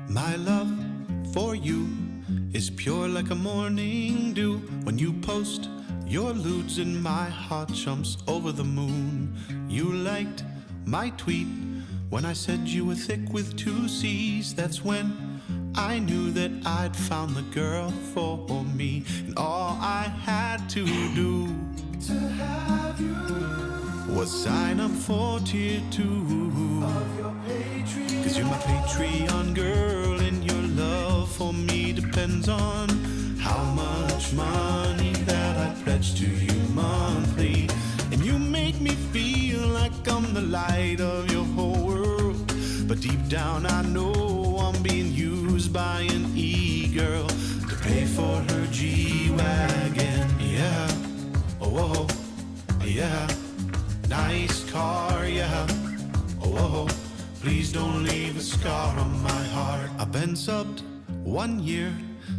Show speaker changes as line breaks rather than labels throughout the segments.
My love for you is pure like a morning dew. When you post your lewds and my heart jumps over the moon. You liked my tweet when I said you were thick with two C's. That's when I knew that I'd found the girl for me. And all I had to do to have you was sign up for tier 2 of your Patreon. 'Cause you're my Patreon girl, and your love for me depends on how much money that I pledge to you monthly. And you make me feel like I'm the light of your whole world, but deep down I know I'm being used by an e-girl to pay for her G-Wagon. Yeah, oh, yeah, nice car, yeah, oh, please don't leave a scar on my heart. I've been subbed 1 year,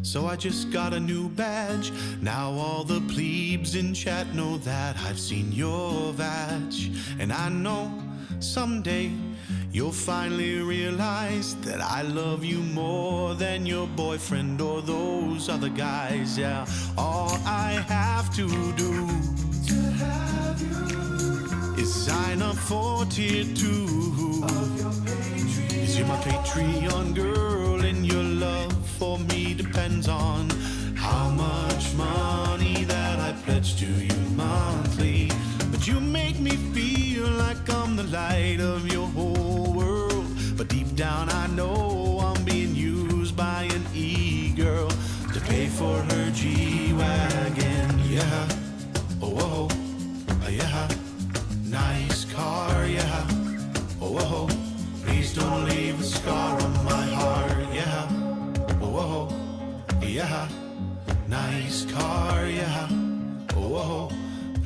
so I just got a new badge. Now all the plebes in chat know that I've seen your vag. And I know someday you'll finally realize that I love you more than your boyfriend or those other guys. Yeah, all I have to do to have you is sign up for tier 2 of your Patreon. 'Cause you're my Patreon girl, and your love for me depends on how much money that I pledge to you monthly. But you make me feel like I'm the light of your whole world, but deep down I know I'm being used by an e-girl to pay for her G-Wagon. Yeah, oh, yeah, nice car, yeah, oh, please don't leave a scar on my heart. Yeah, oh, yeah, nice car, yeah, oh,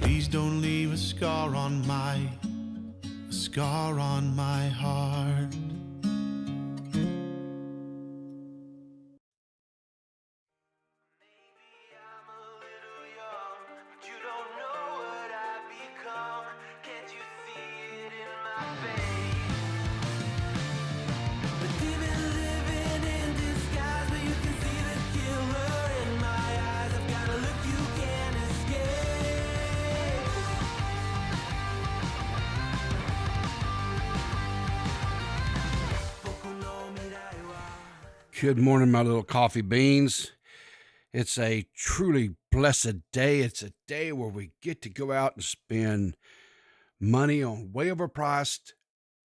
please don't leave a scar on my heart.
Good morning, my little coffee beans. It's a truly blessed day. It's a day where we get to go out and spend money on way overpriced,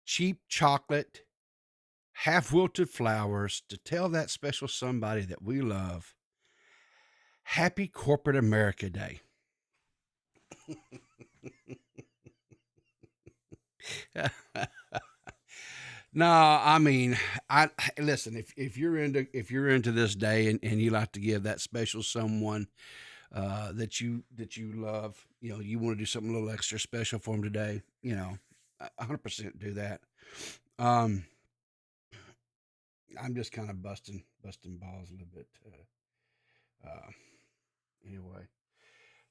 cheap chocolate, half wilted flowers to tell that special somebody that we love, Happy Corporate America Day. No, I mean, I listen. If you're into this day and you like to give that special someone that you love, you want to do something a little extra special for them today, 100% do that. I'm just kind of busting balls a little bit. Anyway,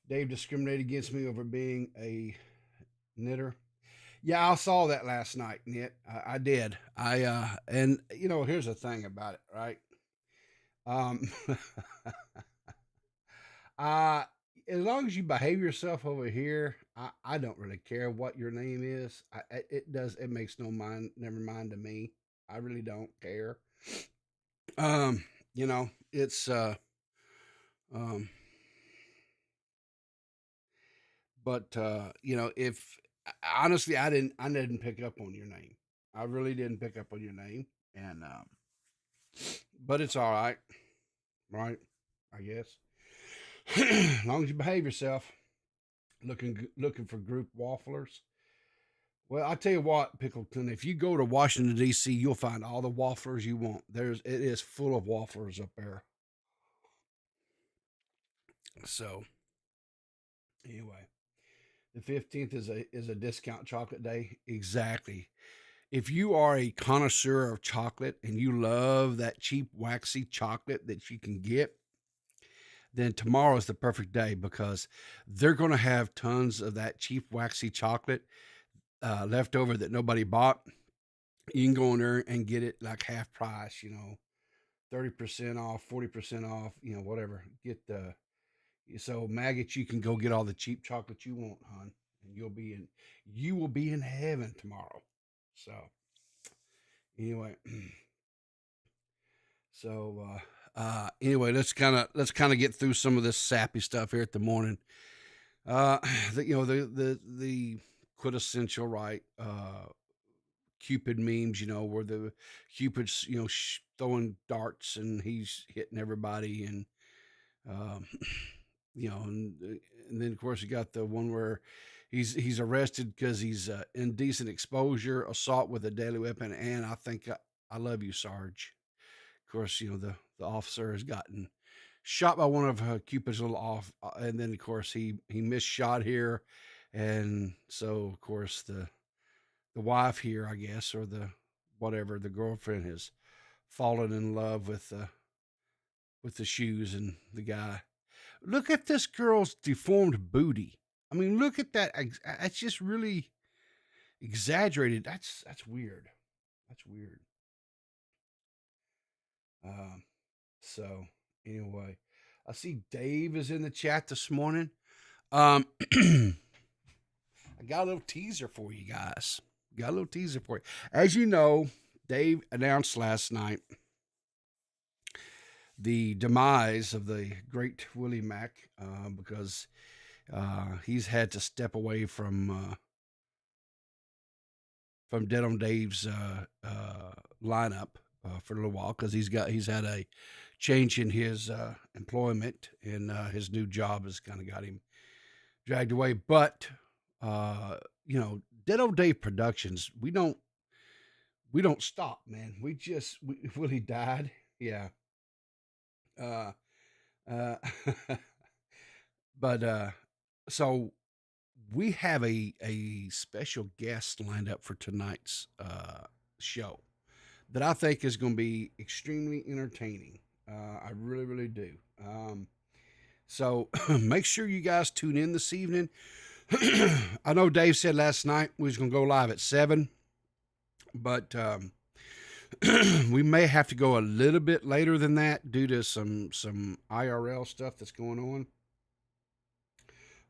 Dave discriminated against me over being a knitter. Yeah, I saw that last night, Nit. I did. And here's the thing about it, right? Um, uh, as long as you behave yourself over here, I don't really care what your name is. It makes never mind to me. I really don't care. It's um, but if honestly, I didn't pick up on your name. I really didn't pick up on your name, and but it's all right, I guess. As long as you behave yourself, looking for group wafflers. Well, I tell you what, Pickleton, if you go to Washington D.C., you'll find all the wafflers you want. It is full of wafflers up there. So anyway, the 15th is a discount chocolate day. Exactly. If you are a connoisseur of chocolate and you love that cheap waxy chocolate that you can get, then tomorrow is the perfect day because they're going to have tons of that cheap waxy chocolate leftover that nobody bought, you can go in there and get it like half price, 30% off, 40% off, whatever. Get the So maggots, you can go get all the cheap chocolate you want, hon, and you will be in heaven tomorrow. So anyway, anyway, let's kind of get through some of this sappy stuff here at the morning. The quintessential, right, Cupid memes, where the Cupid's throwing darts and he's hitting everybody, and um, and then of course you got the one where he's arrested because he's indecent exposure, assault with a deadly weapon, and I love you, Sarge. Of course, the officer has gotten shot by one of Cupid's little off, and then of course he missed shot here, and so of course the wife here, I guess, or the girlfriend has fallen in love with the shoes and the guy. Look at this girl's deformed booty. I mean, look at that. It's just really exaggerated. That's weird. That's weird. So anyway, I see Dave is in the chat this morning. I got a little teaser for you guys. As you know, Dave announced last night the demise of the great Willie Mack, because he's had to step away from Dead on Dave's lineup for a little while, because he's had a change in his employment, and his new job has kind of got him dragged away. But Dead on Dave Productions, we don't stop, man. Willie died, yeah. Uh, uh, but so we have a special guest lined up for tonight's show that I think is going to be extremely entertaining. I really, really do. So make sure you guys tune in this evening. I know Dave said last night we was going to go live at 7, but we may have to go a little bit later than that due to some IRL stuff that's going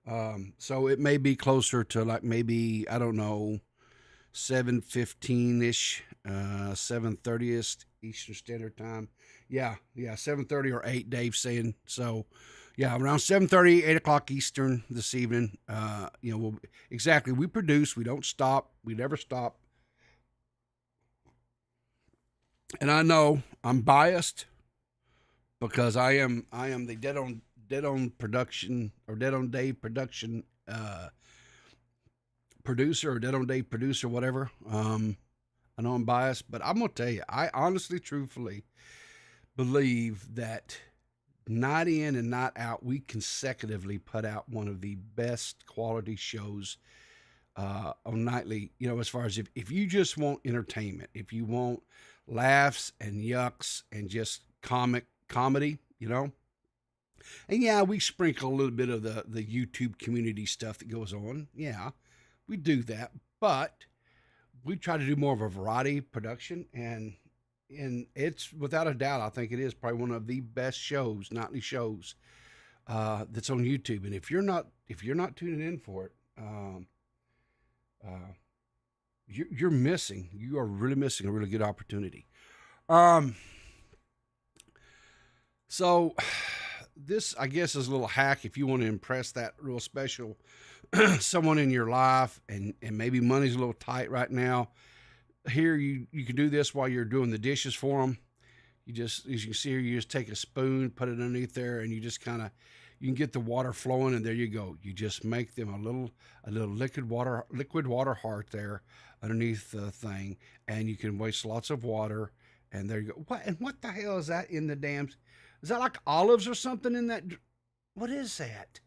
on. So it may be closer to like maybe, I don't know, 7:15-ish, 7:30ish Eastern Standard Time. Yeah, 7:30 or 8, Dave's saying. So yeah, around 7:30, 8 o'clock Eastern this evening. Exactly. We produce, we don't stop, we never stop. And I know I'm biased because I am the Dead on production, or Dead on Dave production producer, or Dead on Dave producer, whatever. I know I'm biased, but I'm gonna tell you, I honestly, truthfully believe that night in and night out, we consecutively put out one of the best quality shows on nightly. As far as if you just want entertainment, if you want laughs and yucks and just comedy, and yeah, we sprinkle a little bit of the YouTube community stuff that goes on. Yeah, we do that, but we try to do more of a variety production, and it's without a doubt, I think it is probably one of the best nightly shows that's on YouTube. And if you're not tuning in for it, you're missing. You are really missing a really good opportunity. So this, I guess, is a little hack if you want to impress that real special someone in your life, and maybe money's a little tight right now. Here, you can do this while you're doing the dishes for them. As you can see here, you just take a spoon, put it underneath there, and you just you can get the water flowing, and there you go. You just make them a little liquid water heart there underneath the thing, and you can waste lots of water, and there you go. What the hell is that in the dams? Is that like olives or something in that? What is that?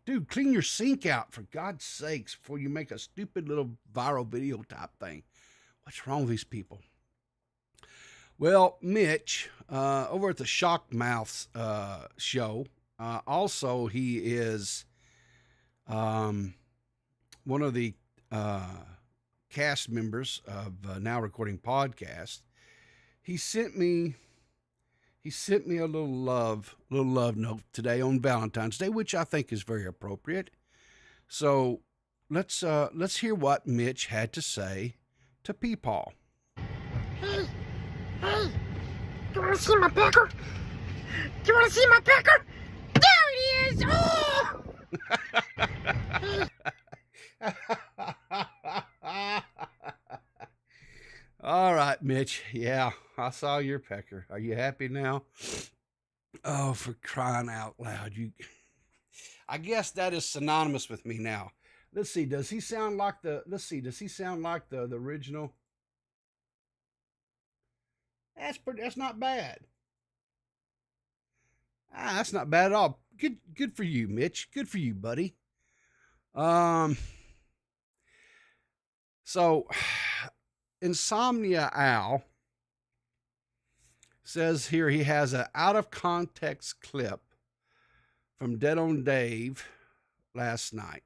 Dude, clean your sink out, for God's sakes, before you make a stupid little viral video type thing. What's wrong with these people? Well, Mitch, over at the Shock Mouths show, also he is one of the cast members of Now Recording Podcast, he sent me a little love note today on Valentine's Day, which I think is very appropriate. So let's hear what Mitch had to say to Peepaw.
Hey, hey, you want to see my pecker? Do you want to see my pecker? There it is! Oh!
All right, Mitch. Yeah, I saw your pecker. Are you happy now? Oh, for crying out loud. I guess that is synonymous with me now. Let's see. Does he sound like the original? That's not bad. That's not bad at all. Good for you, Mitch. Good for you, buddy. So Insomnia Al says here he has an out of context clip from Dead on Dave last night.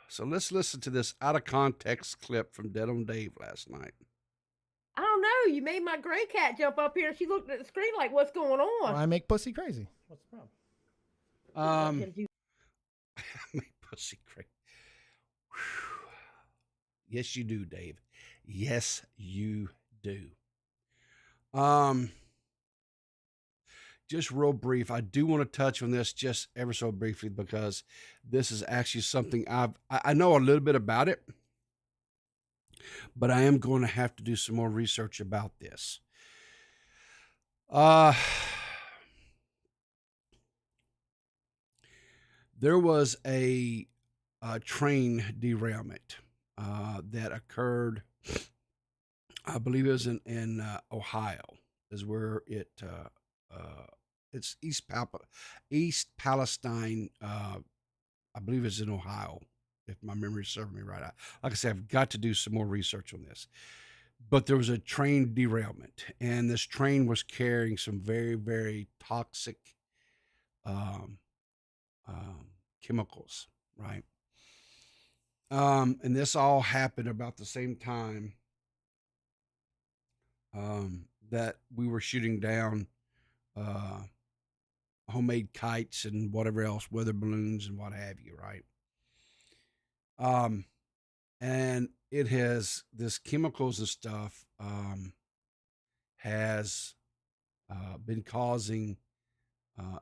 So let's listen to this out of context clip from Dead on Dave last night.
I don't know. You made my gray cat jump up here. She looked at the screen like, "What's going on?"
Well, I make pussy crazy. What's the problem?
Make pussy crazy. Yes, you do, Dave. Yes, you do. Just real brief. I do want to touch on this just ever so briefly because this is actually something I know a little bit about it, but I am going to have to do some more research about this. There was a train derailment that occurred. I believe it was in Ohio, is where it's East Palestine. I believe it's in Ohio, if my memory is serving me right. Like I said, I've got to do some more research on this. But there was a train derailment, and this train was carrying some very, very toxic chemicals, right? And this all happened about the same time that we were shooting down homemade kites and whatever else, weather balloons and what have you, right? And it has this chemicals and stuff has been causing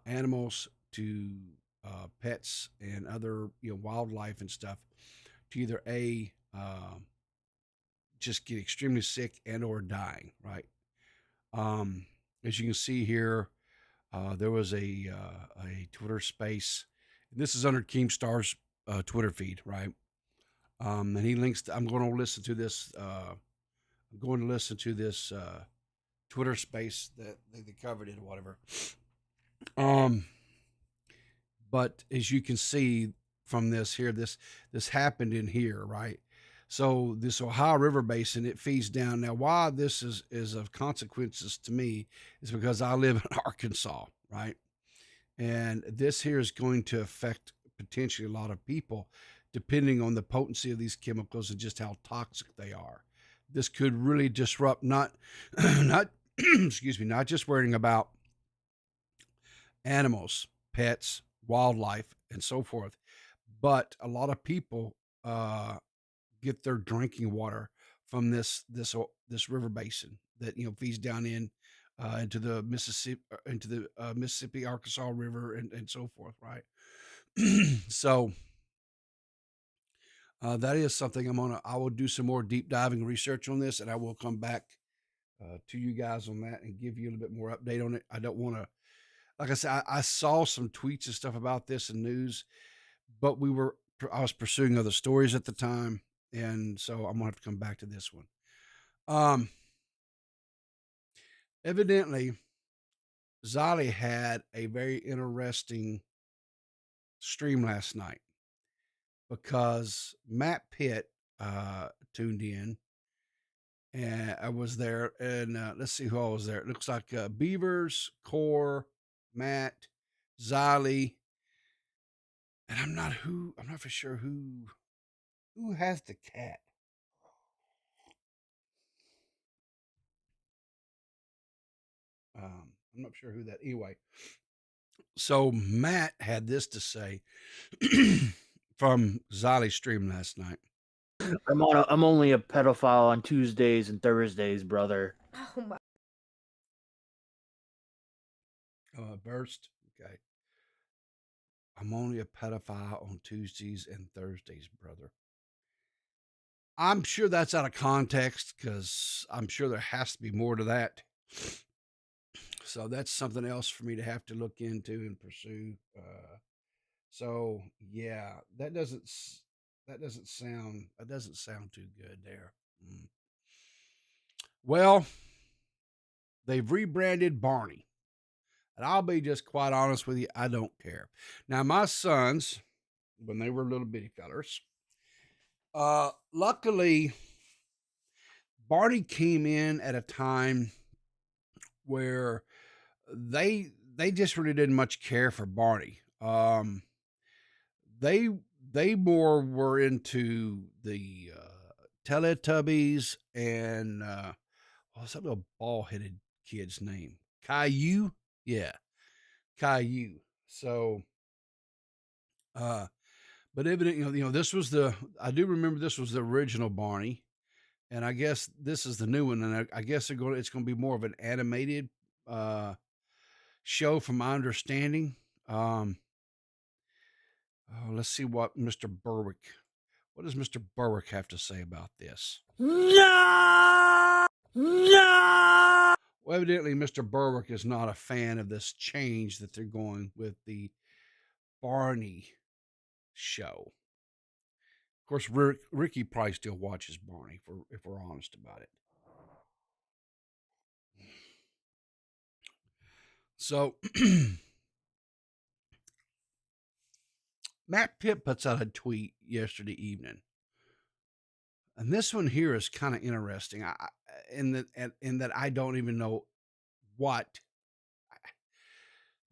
animals to pets and other wildlife and stuff to either just get extremely sick and or dying, right? As you can see here, there was a Twitter space. This is under Keemstar's Twitter feed, right? And he links. I'm going to listen to this. I'm going to listen to this Twitter space that they covered it or whatever. But as you can see from this here, this happened in here, right? So this Ohio River Basin, it feeds down. Now, why this is of consequences to me is because I live in Arkansas, right? And this here is going to affect potentially a lot of people, depending on the potency of these chemicals and just how toxic they are. This could really disrupt not excuse me, not just worrying about animals, pets, wildlife, and so forth, but a lot of people get their drinking water from this river basin that feeds down into the Mississippi Arkansas River and so forth, right? So that is something I will do some more deep diving research on this, and I will come back to you guys on that and give you a little bit more update on it. I don't want to, like I said, I saw some tweets and stuff about this in news, but I was pursuing other stories at the time, and so I'm gonna have to come back to this one. Evidently, Zolly had a very interesting stream last night because Matt Pitt tuned in, and I was there, and let's see who all was there. It looks like Beavers, Core, Matt, Zolly, and I'm not for sure who Who has the cat? I'm not sure who that. Anyway, so Matt had this to say from Zolly stream last night.
I'm only a pedophile on Tuesdays and Thursdays, brother.
Oh my.
Burst. Okay. I'm only a pedophile on Tuesdays and Thursdays, brother. I'm sure that's out of context because I'm sure there has to be more to that. So that's something else for me to have to look into and pursue. So yeah, that doesn't sound too good there. Well, they've rebranded Barney. And I'll be just quite honest with you, I don't care. Now, my sons, when they were little bitty fellers, luckily, Barney came in at a time where they just really didn't much care for Barney. They more were into the Teletubbies and what's that little bald-headed kid's name? Caillou? Yeah, Caillou. So, but evidently, this was I do remember this was the original Barney, and I guess this is the new one, and I guess it's going to be more of an animated show, from my understanding. Let's see what Mr. Berwick. What does Mr. Berwick have to say about this?
No! No!
Well, evidently, Mr. Berwick is not a fan of this change that they're going with the Barney show. Of course, Ricky probably still watches Barney, if we're honest about it. So, Matt Pitt puts out a tweet yesterday evening, and this one here is kind of interesting. In that I don't even know what.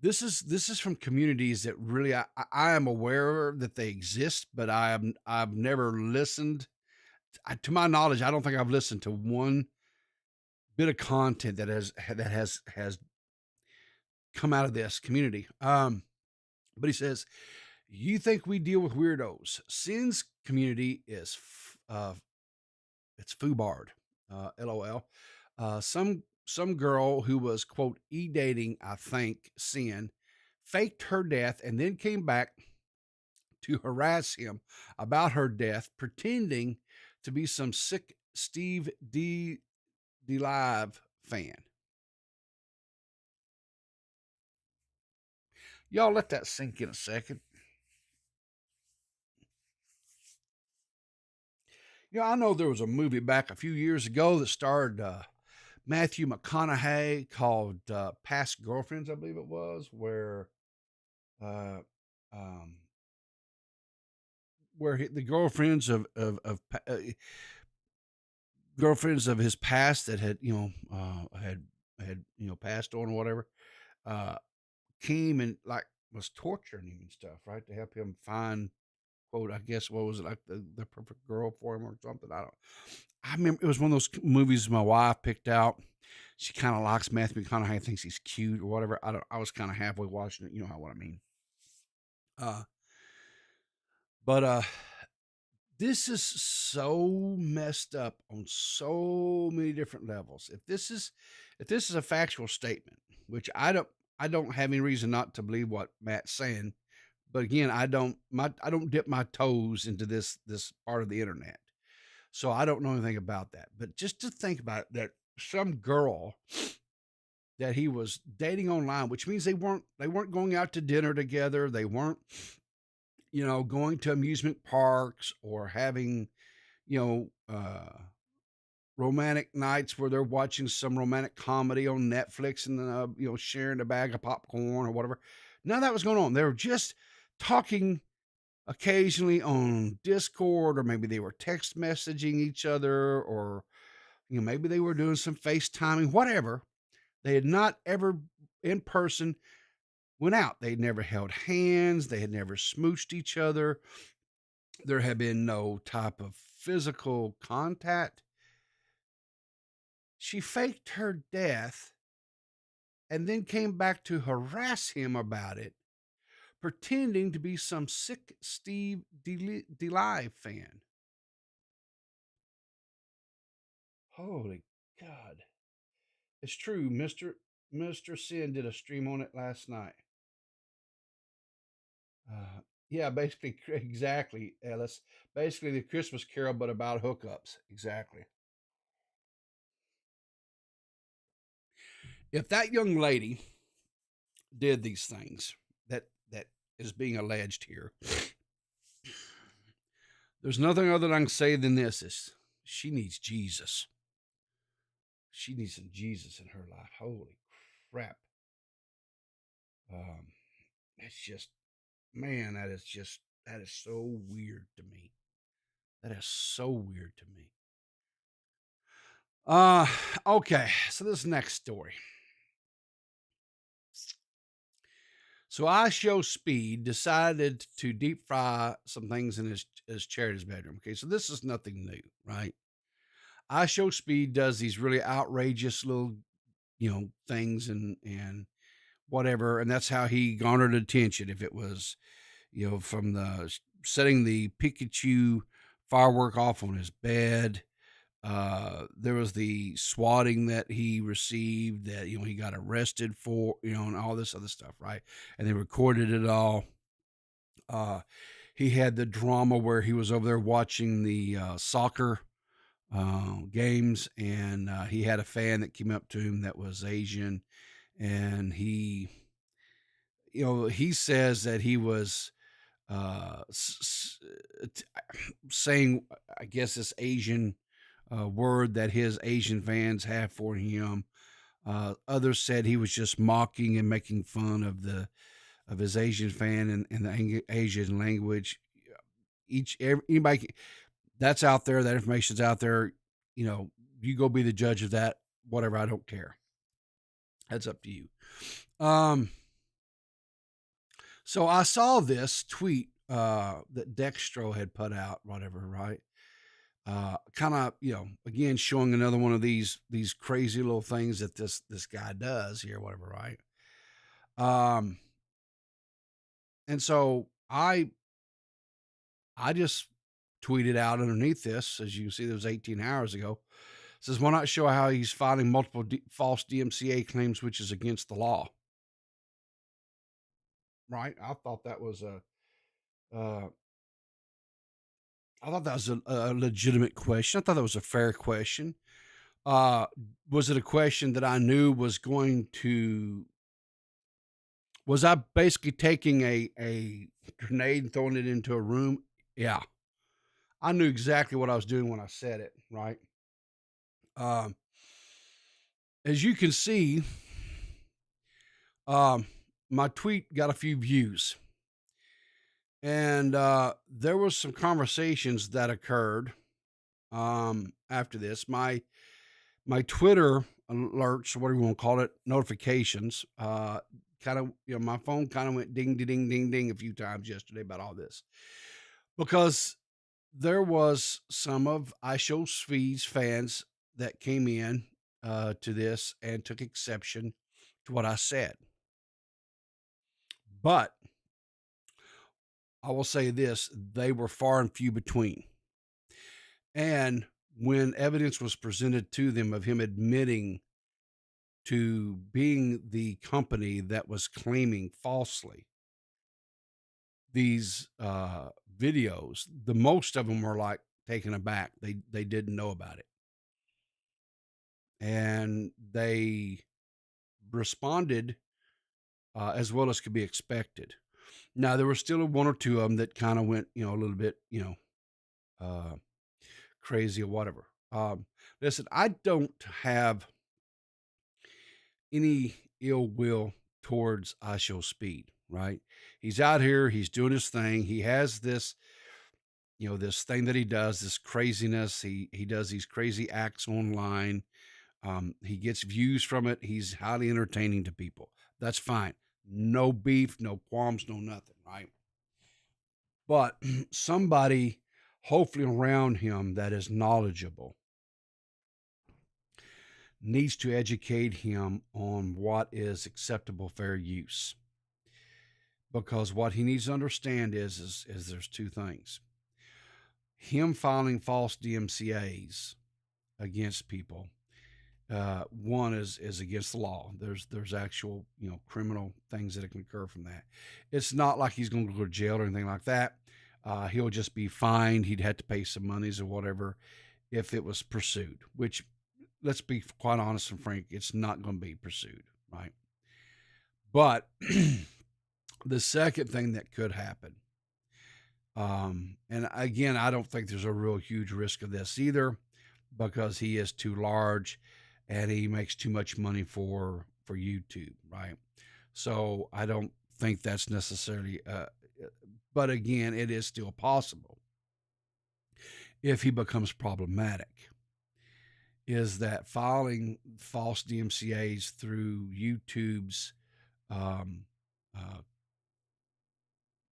This is from communities that really I am aware that they exist, but I've never listened. To my knowledge, I don't think I've listened to one bit of content that has come out of this community. But he says, "You think we deal with weirdos? Sin's community is it's foobarred. LOL. Some girl who was, quote, e-dating, I think, Sin, faked her death and then came back to harass him about her death, pretending to be some sick Steve D. Live fan." Y'all let that sink in a second. I know there was a movie back a few years ago that starred Matthew McConaughey called Past Girlfriends, I believe it was, where the girlfriends girlfriends of his past that had passed on or whatever came and was torturing him and stuff, right, to help him find, quote, I guess, what was it, like the perfect girl for him or something. I remember it was one of those movies my wife picked out. She kind of likes Matthew McConaughey, thinks he's cute or whatever. I was kind of halfway watching it. You know what I mean? But this is so messed up on so many different levels. If this is a factual statement, which I don't have any reason not to believe what Matt's saying, but again, I don't dip my toes into this part of the internet, so I don't know anything about that. But just to think about it, that some girl that he was dating online, which means they weren't going out to dinner together, they weren't going to amusement parks or having romantic nights where they're watching some romantic comedy on Netflix and sharing a bag of popcorn or whatever. None of that was going on. They were just talking occasionally on Discord, or maybe they were text messaging each other, or maybe they were doing some FaceTiming, whatever. They had not ever in person went out. They'd never held hands. They had never smooched each other. There had been no type of physical contact. She faked her death and then came back to harass him about it, pretending to be some sick Steve DeLive fan. Holy God. It's true. Mr. Sin did a stream on it last night. Yeah, basically, exactly, Ellis. Basically, the Christmas Carol, but about hookups. Exactly. If that young lady did these things that is being alleged here, there's nothing other than I can say than this: is she needs Jesus. She needs some Jesus in her life. Holy crap! It's just, man, that is so weird to me. That is so weird to me. Okay, so this next story. So I Show Speed decided to deep fry some things in his chair in his bedroom. Okay, so this is nothing new, right? I Show Speed does these really outrageous little, things and whatever, and that's how he garnered attention. If it was, from the setting the Pikachu firework off on his bed. There was the swatting that he received that, he got arrested for, and all this other stuff, right? And they recorded it all. He had the drama where he was over there watching the soccer games, and he had a fan that came up to him that was Asian, and he says that he was saying, I guess, this Asian word that his Asian fans have for him. Others said he was just mocking and making fun of his Asian fan and the Asian language. Anybody that's out there, that information's out there. You go be the judge of that. Whatever, I don't care. That's up to you. So I saw this tweet that Dextro had put out, whatever, right? Kind of, again, showing another one of these crazy little things that this guy does here, whatever, right? And so I just tweeted out underneath this, as you can see, that was 18 hours ago. It says, why not show how he's filing multiple false DMCA claims, which is against the law? Right? I thought that was a legitimate question. I thought that was a fair question. Was it a question that I knew was I basically taking a grenade and throwing it into a room? Yeah. I knew exactly what I was doing when I said it, right? As you can see, my tweet got a few views. And there was some conversations that occurred after this. My Twitter alerts, or whatever you want to call it, notifications, kind of, my phone kind of went ding, ding, ding, ding a few times yesterday about all this, because there was some of I Show Speed's fans that came in to this and took exception to what I said. But I will say this, they were far and few between. And when evidence was presented to them of him admitting to being the company that was claiming falsely these videos, the most of them were like taken aback. They didn't know about it. And they responded as well as could be expected. Now, there were still one or two of them that kind of went, a little bit, crazy or whatever. Listen, I don't have any ill will towards I Show Speed, right? He's out here, he's doing his thing. He has this, this thing that he does, this craziness. He does these crazy acts online. He gets views from it. He's highly entertaining to people. That's fine. No beef, no qualms, no nothing, right? but somebody hopefully around him that is knowledgeable needs to educate him on what is acceptable fair use. Because what he needs to understand is there's two things. Him filing false DMCAs against people, one is against the law. There's actual, criminal things that can occur from that. It's not like he's going to go to jail or anything like that. He'll just be fined. He'd have to pay some monies or whatever if it was pursued, which, let's be quite honest and frank, it's not going to be pursued, right? But the second thing that could happen, and again, I don't think there's a real huge risk of this either, because he is too large and he makes too much money for YouTube, right? So I don't think that's necessarily, but again, it is still possible if he becomes problematic, is that filing false DMCAs through YouTube's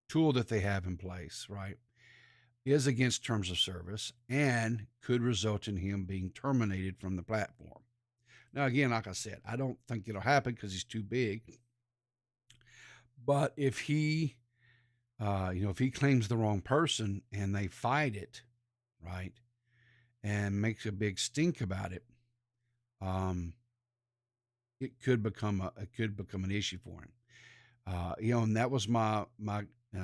tool that they have in place, right, is against terms of service and could result in him being terminated from the platform. Now, again, like I said, I don't think it'll happen because he's too big. But if he, if he claims the wrong person and they fight it, right, and makes a big stink about it, it could become an issue for him. And that was my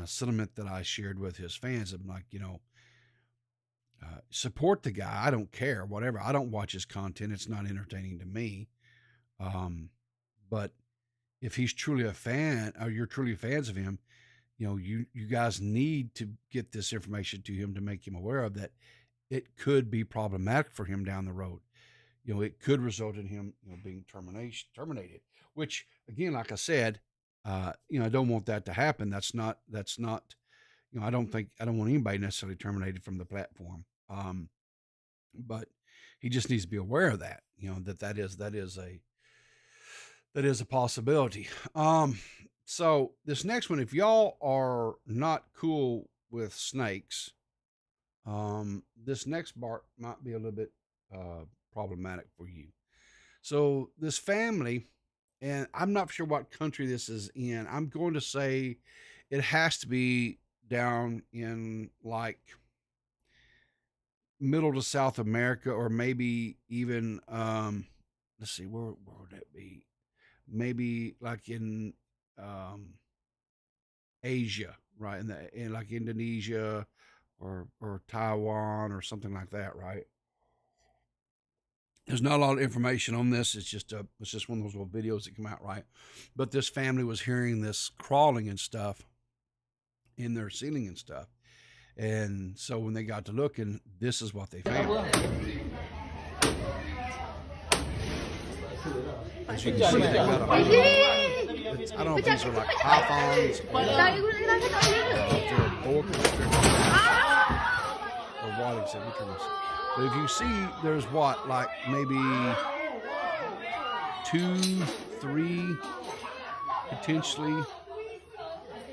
sentiment that I shared with his fans. I'm like, support the guy. I don't care, whatever. I don't watch his content. It's not entertaining to me. But if he's truly a fan, or you're truly fans of him, you guys need to get this information to him to make him aware of that. It could be problematic for him down the road. It could result in him, being terminated, which again, like I said, I don't want that to happen. That's not, I don't want anybody necessarily terminated from the platform. But he just needs to be aware of that, that is a possibility. So this next one, if y'all are not cool with snakes, this next part might be a little bit, problematic for you. So this family, and I'm not sure what country this is in. I'm going to say it has to be down in like middle to South America, or maybe even, let's see, where would that be? Maybe like in Asia, right? In like Indonesia or Taiwan or something like that, right? There's not a lot of information on this. It's just one of those little videos that come out, right? But this family was hearing this crawling and stuff in their ceiling and stuff. And so when they got to looking, this is what they found. As you can see, they got I don't know if these are like pythons or what exactly. But if you see, there's what, like maybe 2, 3, potentially,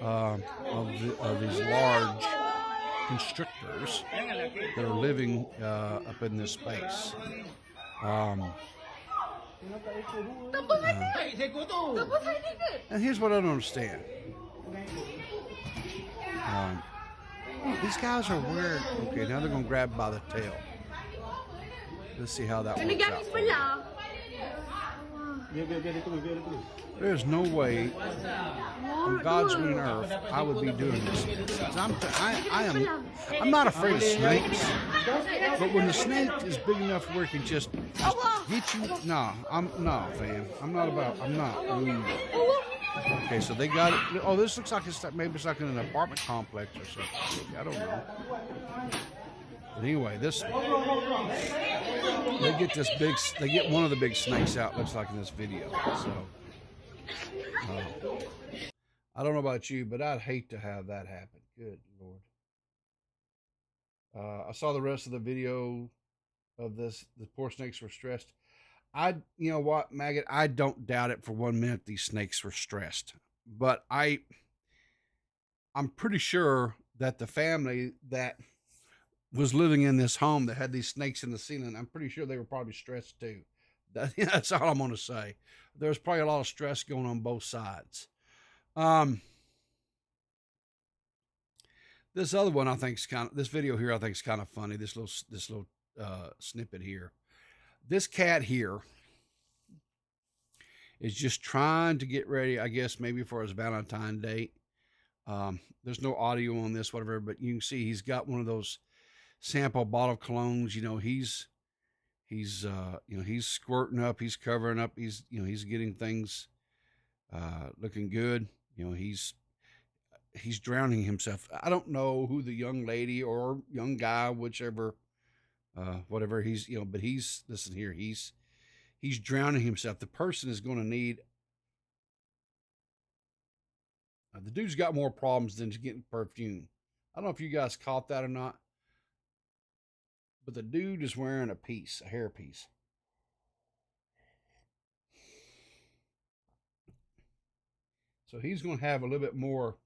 of these large constrictors that are living up in this space. And here's what I don't understand. These guys are weird. Okay, now they're going to grab by the tail. Let's see how that works out. There's no way on God's green earth I would be doing this. I'm not afraid of snakes, but when the snake is big enough where it can just get you, no, fam. I'm not. Okay, so they got it. Oh, this looks like maybe it's like in an apartment complex or something. I don't know. But anyway, they get one of the big snakes out, looks like in this video. So, I don't know about you, but I'd hate to have that happen. Good Lord. I saw the rest of the video of this. The poor snakes were stressed. You know what, Maggot? I don't doubt it for 1 minute these snakes were stressed. But I'm pretty sure that the family that was living in this home that had these snakes in the ceiling, I'm pretty sure they were probably stressed too. That's all I'm going to say. There's probably a lot of stress going on both sides. This other one I think is this video here I think is kind of funny. This little snippet here. This cat here is just trying to get ready, I guess, maybe for his Valentine date. There's no audio on this, whatever, but you can see he's got one of those sample bottle colognes. You know, he's squirting up, he's covering up, he's getting things looking good. You know, he's drowning himself. I don't know who the young lady or young guy, whichever, whatever but listen here, he's drowning himself. The person is going to need, the dude's got more problems than just getting perfume. I don't know if you guys caught that or not, but the dude is wearing a hair piece. So he's going to have a little bit more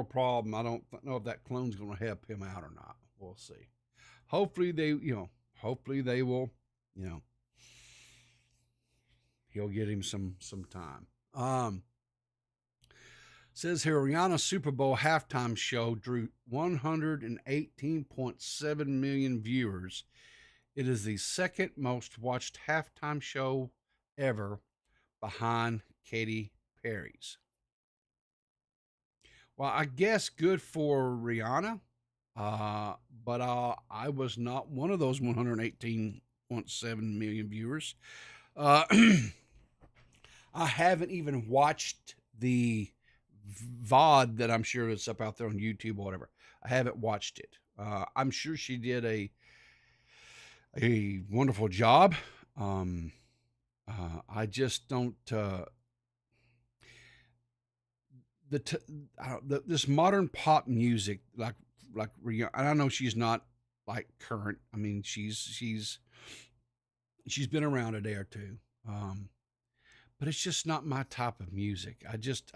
problem. I don't know if that clone's going to help him out or not. We'll see. Hopefully they will, he'll get him some time. Says here, Rihanna's Super Bowl halftime show drew 118.7 million viewers. It is the second most watched halftime show ever, behind Katy Perry's. Well, I guess good for Rihanna, but I was not one of those 118.7 million viewers. I haven't even watched the VOD that I'm sure is up out there on YouTube or whatever. I haven't watched it. I'm sure she did a wonderful job. I just don't. This modern pop music, like Rihanna, I know she's not like current. I mean, she's been around a day or two. But it's just not my type of music. I just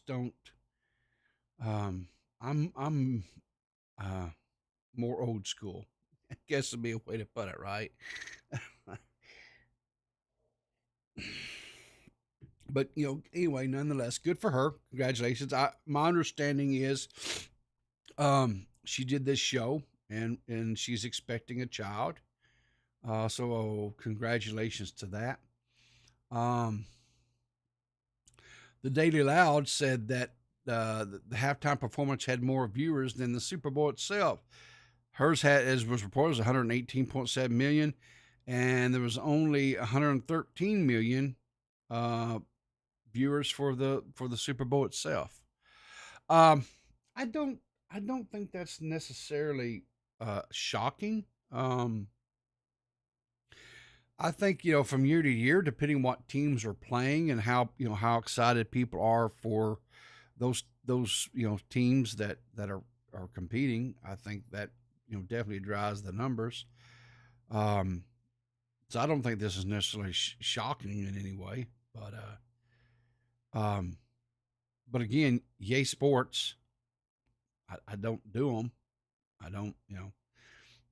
don't. I'm more old school, I guess would be a way to put it, right? But anyway, nonetheless, good for her. Congratulations. My understanding is, she did this show and she's expecting a child. So congratulations to that. The Daily Loud said that the halftime performance had more viewers than the Super Bowl itself. Hers had, as was reported, was 118.7 million, and there was only 113 million viewers for the Super Bowl itself. I don't think that's necessarily shocking. I think, from year to year, depending what teams are playing and how excited people are for those teams that are competing, I think that, definitely drives the numbers. So I don't think this is necessarily shocking in any way, but again, yay sports. I don't do them. I don't,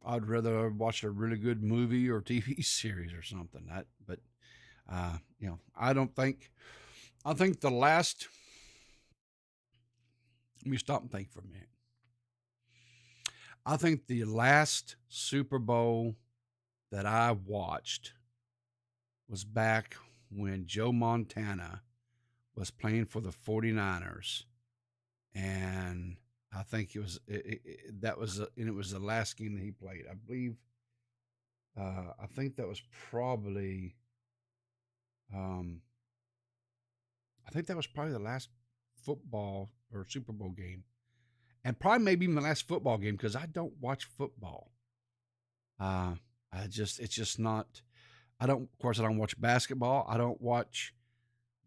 I'd rather watch a really good movie or TV series or something. I think the last, let me stop and think for a minute. I think the last Super Bowl that I watched was back when Joe Montana was playing for the 49ers. And I think it was the last game that he played. I believe. I think that was probably. I think that was probably the last football or Super Bowl game, and probably maybe even the last football game, because I don't watch football. It's just not. I don't watch basketball. I don't watch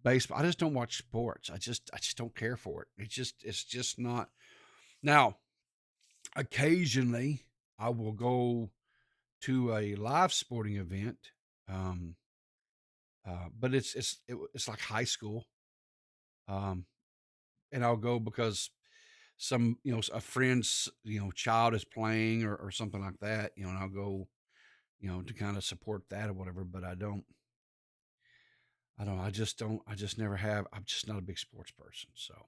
baseball. I just don't watch sports. I just don't care for it. It's just not. Now, occasionally I will go to a live sporting event, but it's like high school. and I'll go because some, a friend's, child is playing or something like that, and I'll go, to kind of support that or whatever. But I just never have. I'm just not a big sports person. So,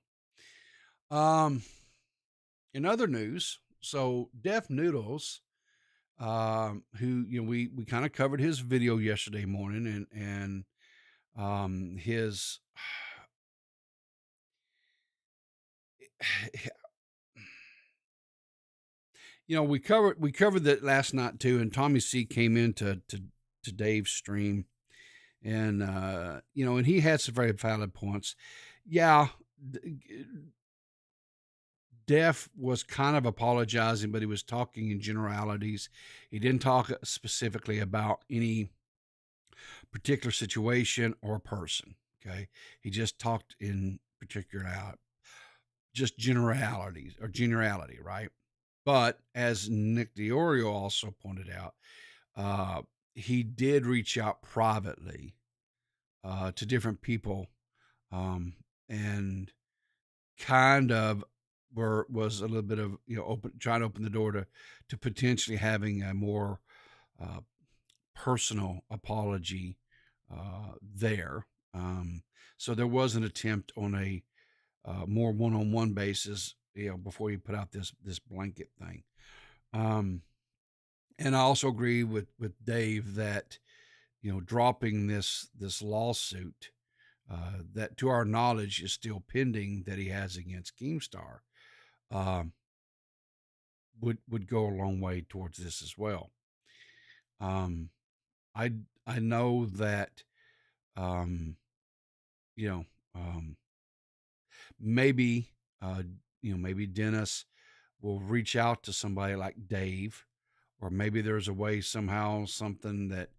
in other news, so Def Noodles, who, we kind of covered his video yesterday morning, and his, we covered that last night too, and Tommy C came into to Dave's stream, and and he had some very valid points. Yeah, Def was kind of apologizing, but he was talking in generalities. He didn't talk specifically about any particular situation or person. Okay, he just talked in particular out, just generalities or generality, right? But as Nick DiOrio also pointed out, he did reach out privately to different people, and kind of was a little bit of trying to open the door to potentially having a more personal apology there. So there was an attempt on a more one-on-one basis, before you put out this blanket thing. And I also agree with Dave that dropping this lawsuit that, to our knowledge, is still pending that he has against Keemstar, would go a long way towards this as well. I know that you know maybe maybe Dennis will reach out to somebody like Dave, or maybe there's a way somehow something that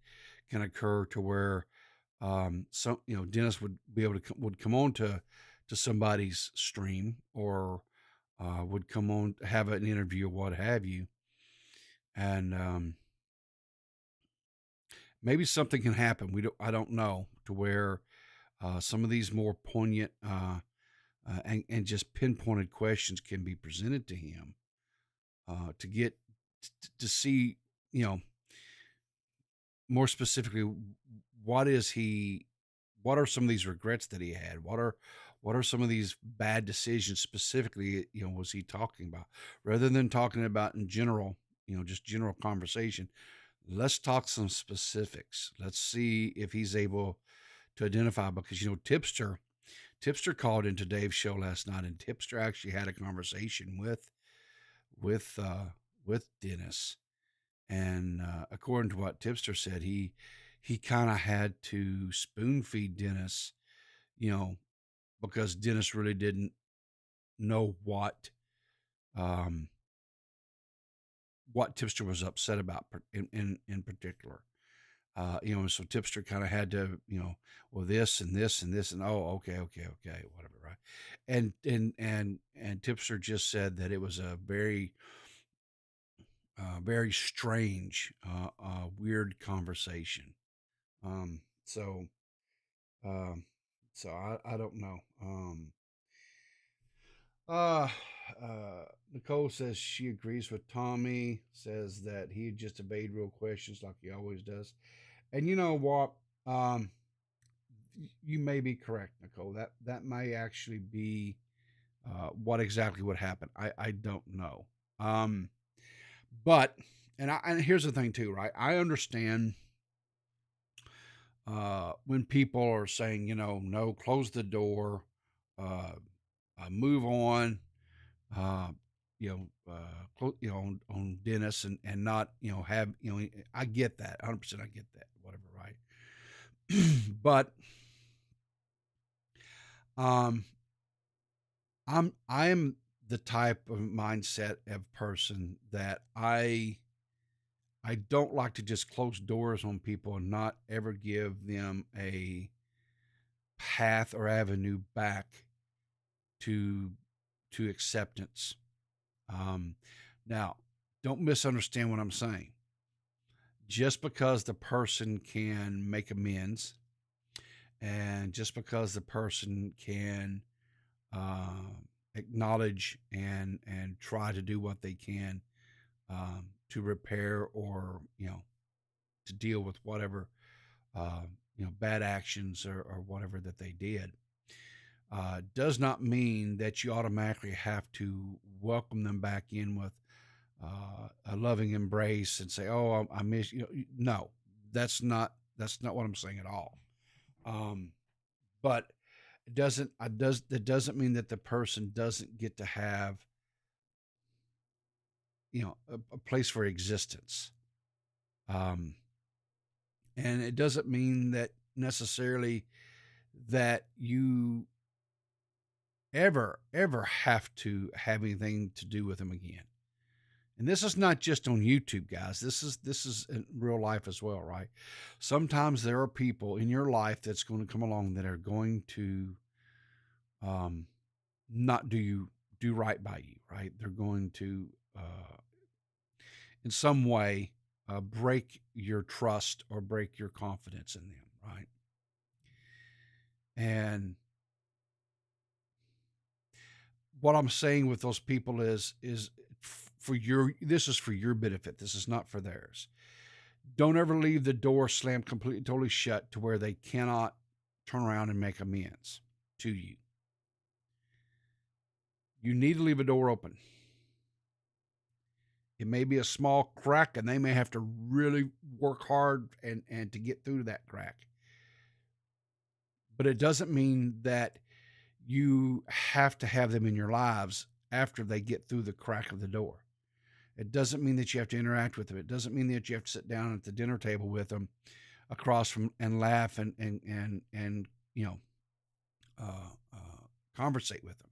can occur to where Dennis would be able to would come on to somebody's stream, or would come on, have an interview or what have you, and maybe something can happen. I don't know, to where some of these more poignant and just pinpointed questions can be presented to him, to get to see, more specifically, what are some of these regrets that he had? What are some of these bad decisions specifically, was he talking about? Rather than talking about in general, just general conversation, let's talk some specifics. Let's see if he's able to identify, because, Tipster called into Dave's show last night, and Tipster actually had a conversation with Dennis. And according to what Tipster said, he kind of had to spoon feed Dennis, because Dennis really didn't know what Tipster was upset about in particular. So Tipster kind of had to, well, this and this and this, and okay, whatever, right? And Tipster just said that it was a very very strange, weird conversation. So I don't know. Uh, Nicole says she agrees with Tommy, says that he just evade real questions like he always does. And you know what? You may be correct, Nicole. That may actually be what exactly would happen. I don't know. But and here's the thing too, right? I understand when people are saying, no, close the door, move on, on Dennis, and not, have, I get that 100%. I get that, whatever, right? But I am the type of mindset of person that I don't like to just close doors on people and not ever give them a path or avenue back to acceptance. Now, don't misunderstand what I'm saying. Just because the person can make amends, and just because the person can acknowledge and try to do what they can to repair or to deal with whatever bad actions or whatever that they did. Does not mean that you automatically have to welcome them back in with a loving embrace and say, "Oh, I miss you." No, that's not what I'm saying at all. But that doesn't mean that the person doesn't get to have a place for existence. And it doesn't mean that necessarily that you ever have to have anything to do with them again. And this is not just on YouTube, guys. This is in real life as well, right? Sometimes there are people in your life that's going to come along that are going to not do right by you, right? They're going to in some way break your trust or break your confidence in them, right? And what I'm saying with those people is this is for your benefit. This is not for theirs. Don't ever leave the door slammed completely, totally shut to where they cannot turn around and make amends to you. You need to leave a door open. It may be a small crack, and they may have to really work hard and to get through that crack. But it doesn't mean that you have to have them in your lives after they get through the crack of the door. It doesn't mean that you have to interact with them. It doesn't mean that you have to sit down at the dinner table with them across from and laugh and conversate with them.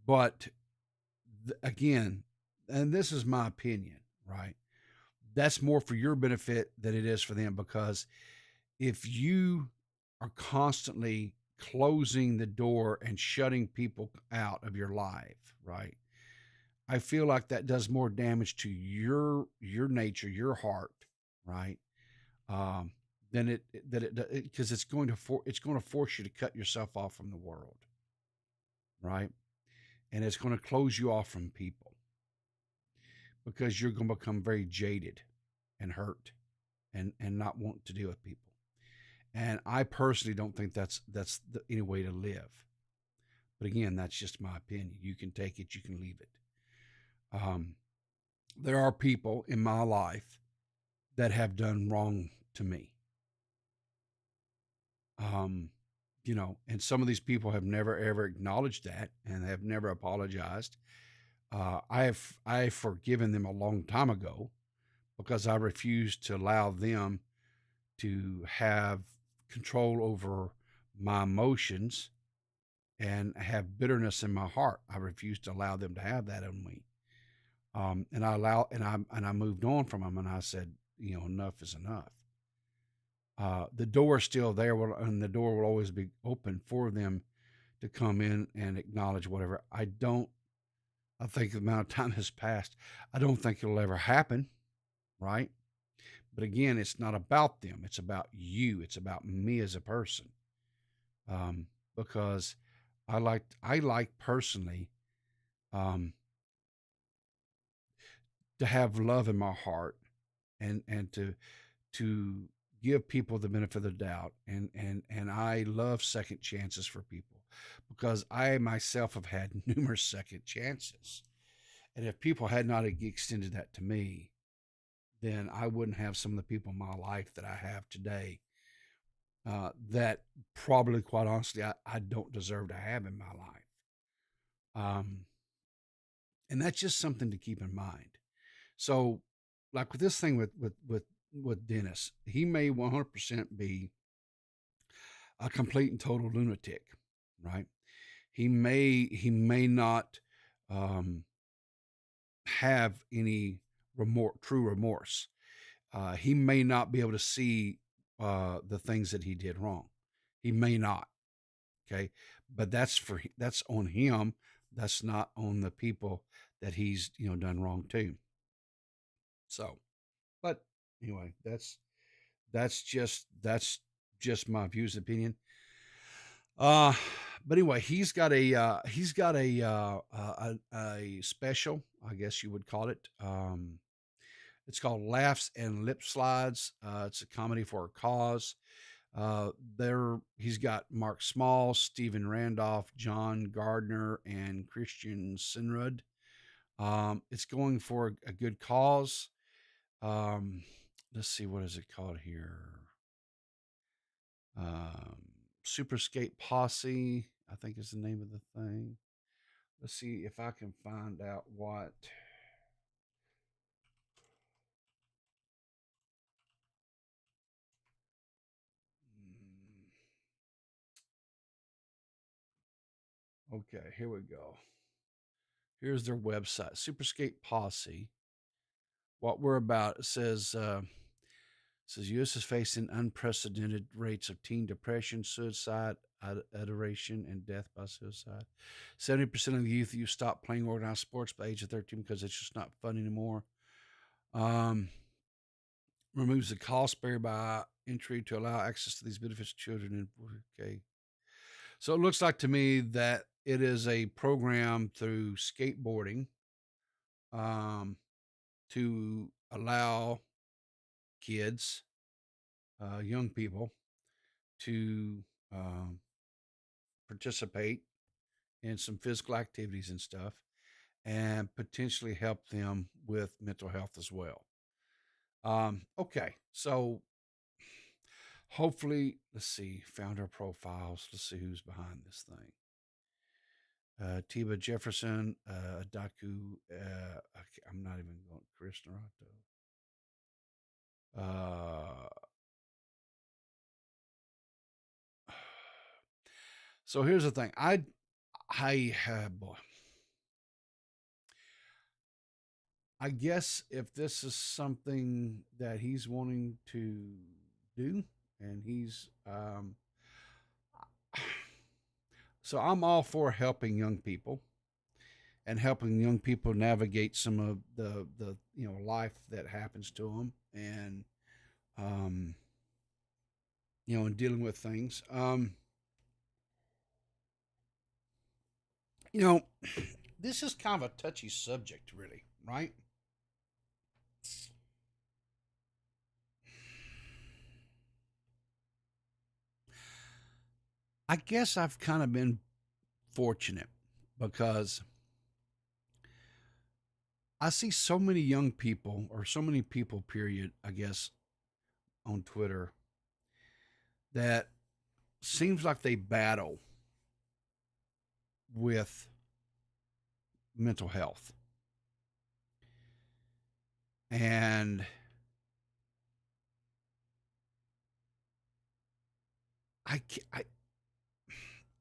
But again, and this is my opinion, right? That's more for your benefit than it is for them, because if you are constantly closing the door and shutting people out of your life, right? I feel like that does more damage to your nature, your heart, right? Than it because it's going to force you to cut yourself off from the world, right? And it's going to close you off from people because you're going to become very jaded and hurt and not want to deal with people. And I personally don't think that's any way to live. But again, that's just my opinion. You can take it, you can leave it. There are people in my life that have done wrong to me. And some of these people have never ever acknowledged that and have never apologized. I have forgiven them a long time ago because I refused to allow them to have control over my emotions and have bitterness in my heart. I refused to allow them to have that on me. And I moved on from them, and I said, enough is enough. The door is still there, and the door will always be open for them to come in and acknowledge whatever. I think the amount of time has passed. I don't think it'll ever happen, right? But again, it's not about them. It's about you. It's about me as a person. Because I like personally, to have love in my heart and to give people the benefit of the doubt. And I love second chances for people because I myself have had numerous second chances. And if people had not extended that to me, then I wouldn't have some of the people in my life that I have today that probably, quite honestly, I don't deserve to have in my life. And that's just something to keep in mind. So, like with this thing with Dennis, he may 100% be a complete and total lunatic, right? He may not have any true remorse. He may not be able to see the things that he did wrong. He may not. Okay, but that's on him. That's not on the people that he's done wrong to. So, but anyway, that's just my views and opinion. but anyway, he's got a special, I guess you would call it. It's called Laughs and Lip Slides. It's a comedy for a cause. He's got Mark Small, Stephen Randolph, John Gardner, and Christian Sinrud. It's going for a good cause. Let's see, what is it called here? Super Skate Posse, I think is the name of the thing. Let's see if I can find out what. Okay, here we go. Here's their website, Super Skate Posse. What we're about, it says U.S. is facing unprecedented rates of teen depression, suicide, adoration, and death by suicide. 70% of the youth you stop playing organized sports by age of 13 because it's just not fun anymore. Removes the cost barrier by entry to allow access to these benefits to children. Okay. So it looks like to me that it is a program through skateboarding to allow kids, young people, to participate in some physical activities and stuff, and potentially help them with mental health as well. Okay, so hopefully, let's see, founder profiles. Let's see who's behind this thing. Tiba Jefferson, Daku, I'm not even going, Chris Naruto. So here's the thing. Boy, I guess if this is something that he's wanting to do, and he's, so I'm all for helping young people and helping young people navigate some of the life that happens to them, and and dealing with things. This is kind of a touchy subject, really, right? I guess I've kind of been fortunate because I see so many young people, or so many people, period, I guess, on Twitter that seems like they battle with mental health. And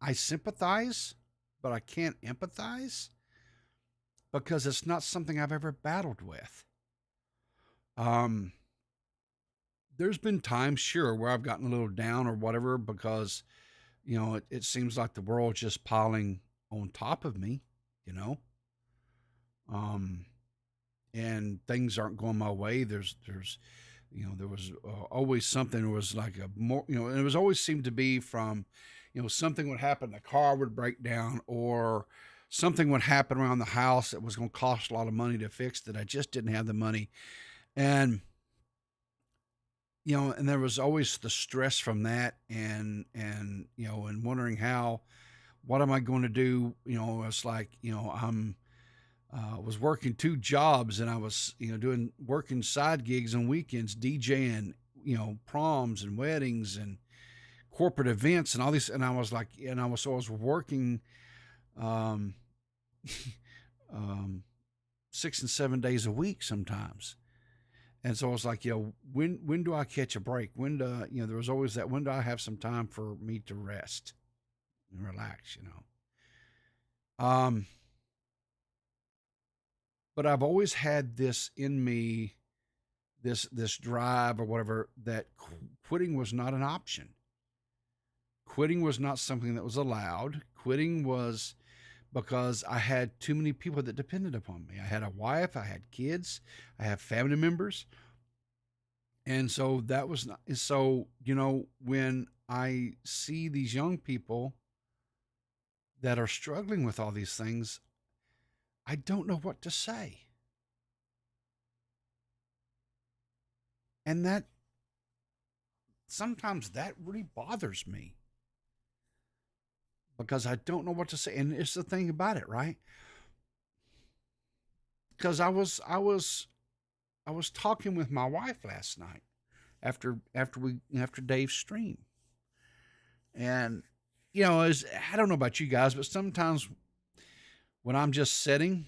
I sympathize, but I can't empathize because it's not something I've ever battled with. There's been times, sure, where I've gotten a little down or whatever because, it seems like the world's just piling on top of me, and things aren't going my way. There was always something. There was like a more, and it was always seemed to be from, something would happen, the car would break down, or something would happen around the house that was going to cost a lot of money to fix that I just didn't have the money. And, and there was always the stress from that, and wondering what am I going to do? It's like, was working two jobs, and I was, working side gigs on weekends, DJing, proms and weddings and corporate events and all these. And I was like, I was working, 6 and 7 days a week sometimes. And so I was like, when do I catch a break? When do, there was always that, when do I have some time for me to rest and relax, but I've always had this in me, this drive or whatever, that quitting was not an option. Quitting was not something that was allowed. Quitting was because I had too many people that depended upon me. I had a wife, I had kids, I have family members. And so that was not, so, when I see these young people that are struggling with all these things, I don't know what to say. And that sometimes that really bothers me because I don't know what to say. And it's the thing about it, right? Because I was talking with my wife last night after Dave's stream. And as I don't know about you guys, but sometimes when I'm just sitting,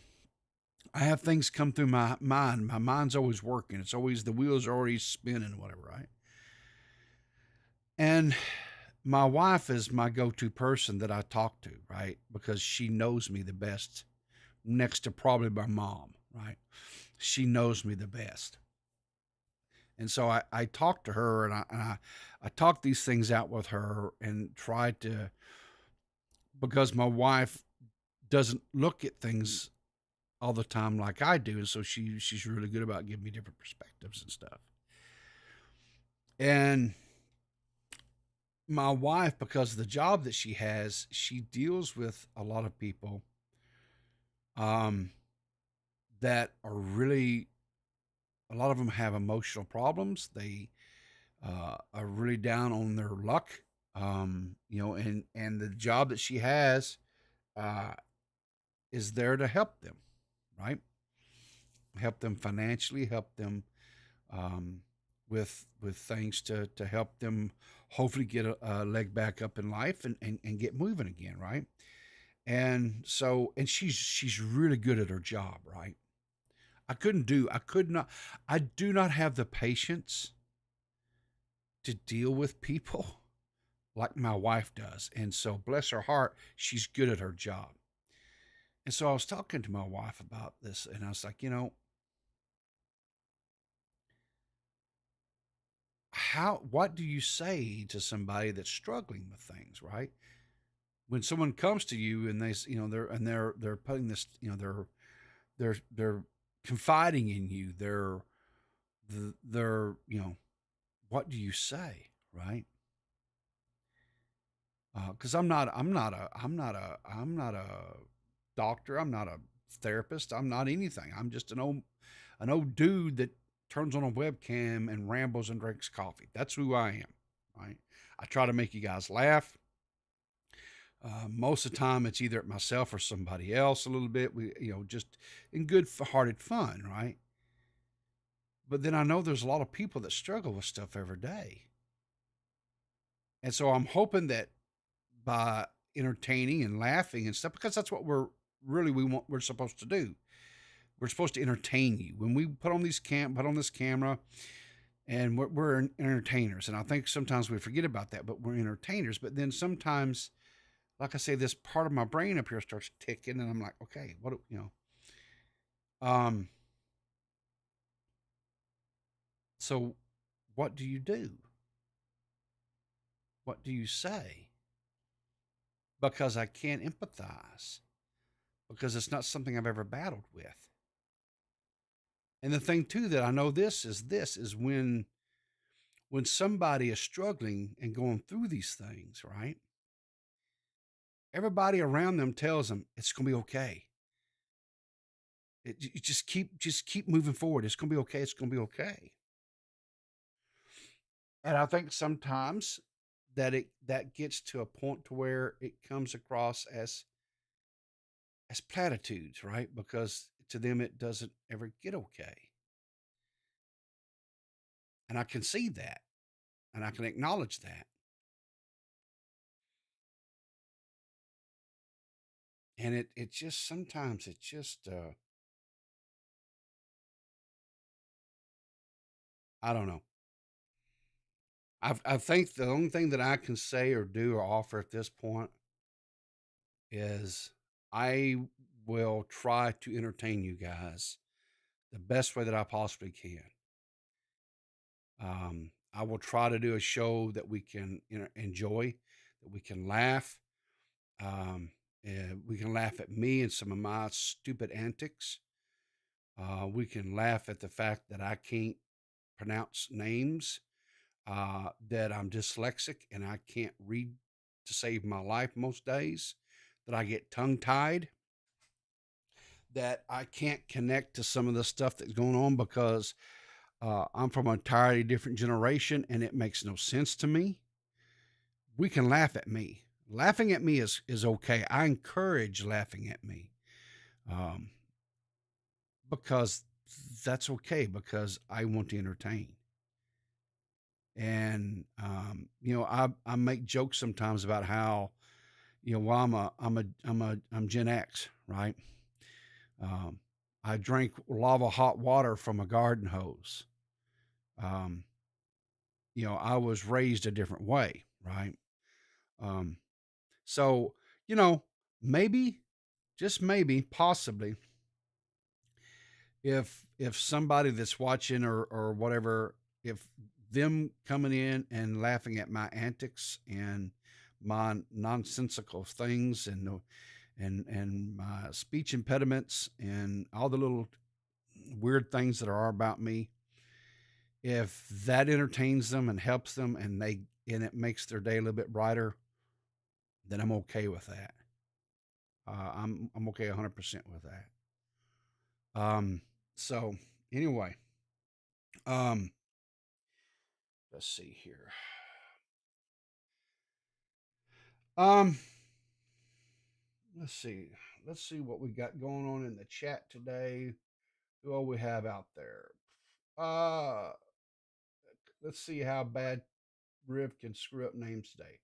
I have things come through my mind. My mind's always working. It's always the wheels are already spinning, whatever, right? And my wife is my go-to person that I talk to, right? Because she knows me the best, next to probably my mom, right? She knows me the best. And so I talk to her and I talk these things out with her and try to, because my wife doesn't look at things all the time like I do. And so she's really good about giving me different perspectives and stuff. And my wife, because of the job that she has, she deals with a lot of people that are really, a lot of them have emotional problems. They are really down on their luck, and the job that she has is there to help them, right? Help them financially, help them with things to help them hopefully get a leg back up in life and get moving again, right? And so, and she's really good at her job, right? I do not have the patience to deal with people like my wife does. And so, bless her heart, she's good at her job. And so I was talking to my wife about this, and I was like, what do you say to somebody that's struggling with things, right? When someone comes to you and they're putting this, they're confiding in you, they're what do you say, right? Because I'm not a doctor, I'm not a therapist, I'm not anything. I'm just an old dude that turns on a webcam and rambles and drinks coffee. That's who I am, right? I try to make you guys laugh. Most of the time, it's either at myself or somebody else. A little bit, we just in good-hearted fun, right? But then I know there's a lot of people that struggle with stuff every day, and so I'm hoping that by entertaining and laughing and stuff, because that's what we're supposed to do. We're supposed to entertain you when we put on this camera, and we're entertainers. And I think sometimes we forget about that, but we're entertainers. But then sometimes, like I say, this part of my brain up here starts ticking, and I'm like, okay, so what do you do? What do you say? Because I can't empathize, because it's not something I've ever battled with. And the thing too that I know this is when somebody is struggling and going through these things, right? Everybody around them tells them it's going to be okay. You just keep moving forward. It's going to be okay. It's going to be okay. And I think sometimes that gets to a point to where it comes across as platitudes, right? Because to them it doesn't ever get okay. And I can see that, and I can acknowledge that. And it just sometimes it just I don't know. I think the only thing that I can say or do or offer at this point is I will try to entertain you guys the best way that I possibly can. I will try to do a show that we can enjoy, that we can laugh. We can laugh at me and some of my stupid antics. We can laugh at the fact that I can't pronounce names, that I'm dyslexic and I can't read to save my life most days, that I get tongue tied, that I can't connect to some of the stuff that's going on because I'm from an entirely different generation and it makes no sense to me. We can laugh at me. Laughing at me is okay. I encourage laughing at me, um, because that's okay, because I want to entertain. And I make jokes sometimes about how, well, I'm Gen X, right? Um, I drank lava hot water from a garden hose. Um, I was raised a different way, right? Um, so, maybe, just maybe, possibly, if somebody that's watching or whatever, if them coming in and laughing at my antics and my nonsensical things and my speech impediments and all the little weird things that are about me, if that entertains them and helps them and it makes their day a little bit brighter, then I'm okay with that. I'm okay 100% with that. So anyway, um, let's see here. Um, let's see. Let's see what we got going on in the chat today. Who all we have out there? Uh, let's see how bad Riv can screw up names today.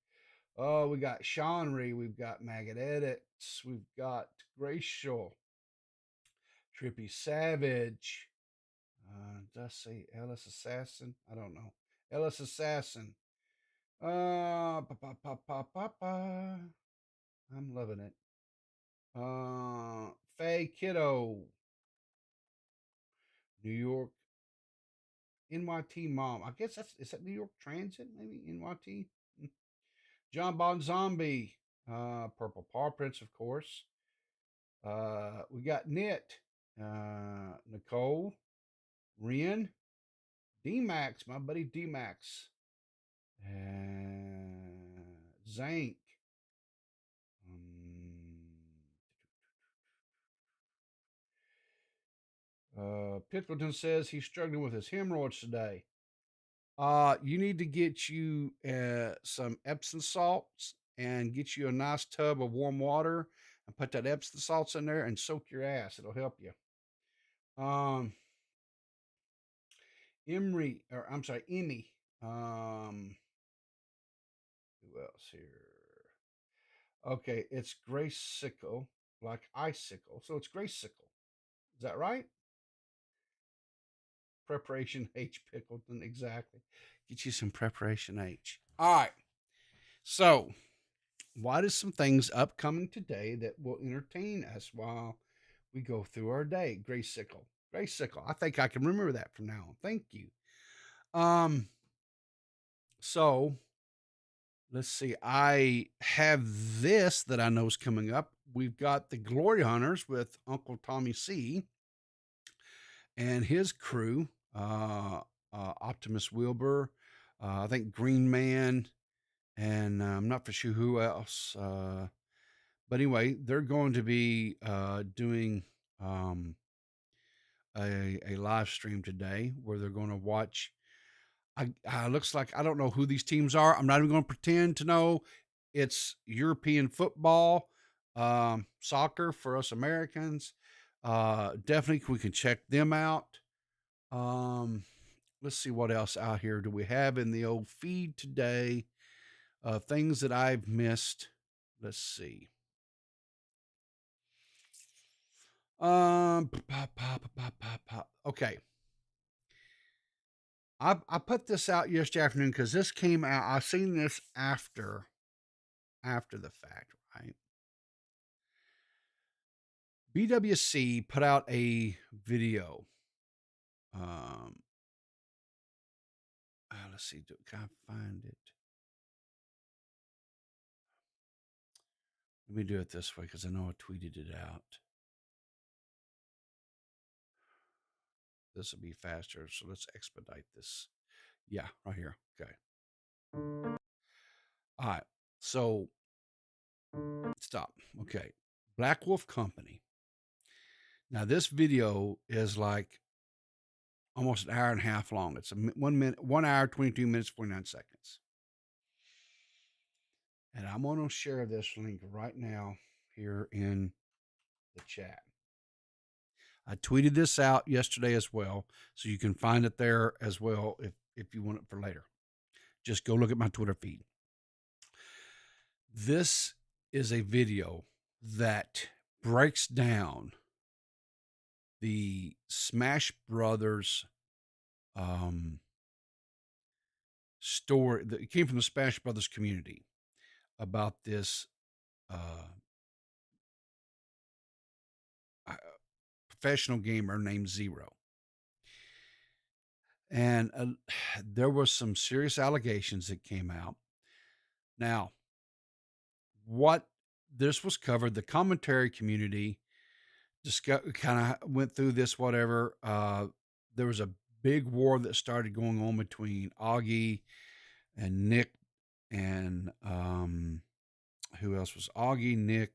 Oh, we got Seanry, we've got Maggot Edits, we've got Gracial, Trippy Savage. Did I say Ellis Assassin? I don't know. Ellis Assassin. Pa, pa, pa, pa, pa, pa. I'm loving it. Faye Kiddo. New York NYT Mom. I guess is that New York Transit, maybe NYT. John Bon Zombie. Purple Paw Prince, of course. We got Knit. Nicole. Ren. D-Max, my buddy D-Max. Zank. Pickleton says he's struggling with his hemorrhoids today. You need to get you some Epsom salts and get you a nice tub of warm water and put that Epsom salts in there and soak your ass. It'll help you. Emmy. Who else here? Okay, it's Grace Sickle, like icicle. So it's Grace Sickle. Is that right? Preparation H Pickleton, exactly. Get you some Preparation H. All right. So, what is some things upcoming today that will entertain us while we go through our day? Grace Sickle. Grace Sickle. I think I can remember that from now on. Thank you. So let's see. I have this that I know is coming up. We've got the Glory Hunters with Uncle Tommy C and his crew. Optimus Wilbur, I think Green Man, and I'm not for sure who else. But anyway, they're going to be doing a live stream today where they're going to watch. Looks like I don't know who these teams are. I'm not even going to pretend to know. It's European football, soccer for us Americans. Definitely, we can check them out. Let's see what else out here do we have in the old feed today. Things that I've missed. Let's see. Okay. I put this out yesterday afternoon because this came out. I seen this after the fact, right? BWC put out a video. Let's see. Can I find it? Let me do it this way because I know I tweeted it out. This will be faster. So let's expedite this. Yeah, right here. Okay. All right. So Stop. Okay. Black Wolf Company. Now, this video is like almost an hour and a half long. It's 1 hour, 22 minutes, 49 seconds. And I'm going to share this link right now here in the chat. I tweeted this out yesterday as well, so you can find it there as well if you want it for later. Just go look at my Twitter feed. This is a video that breaks down the Smash Brothers story that came from the Smash Brothers community about this professional gamer named Zero. And there was some serious allegations that came out. Now, what this was covered, the commentary community just kind of went through this, whatever. There was a big war that started going on between Augie and Nick and who else was Augie, Nick,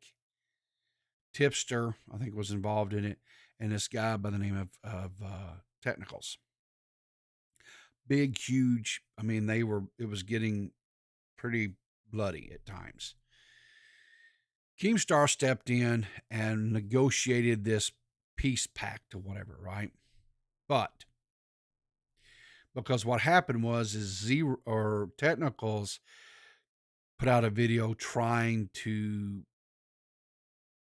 Tipster, I think was involved in it, and this guy by the name of Technicals. Big, huge. I mean, it was getting pretty bloody at times. Keemstar stepped in and negotiated this peace pact or whatever, right? But because what happened is Zero or Technicals put out a video trying to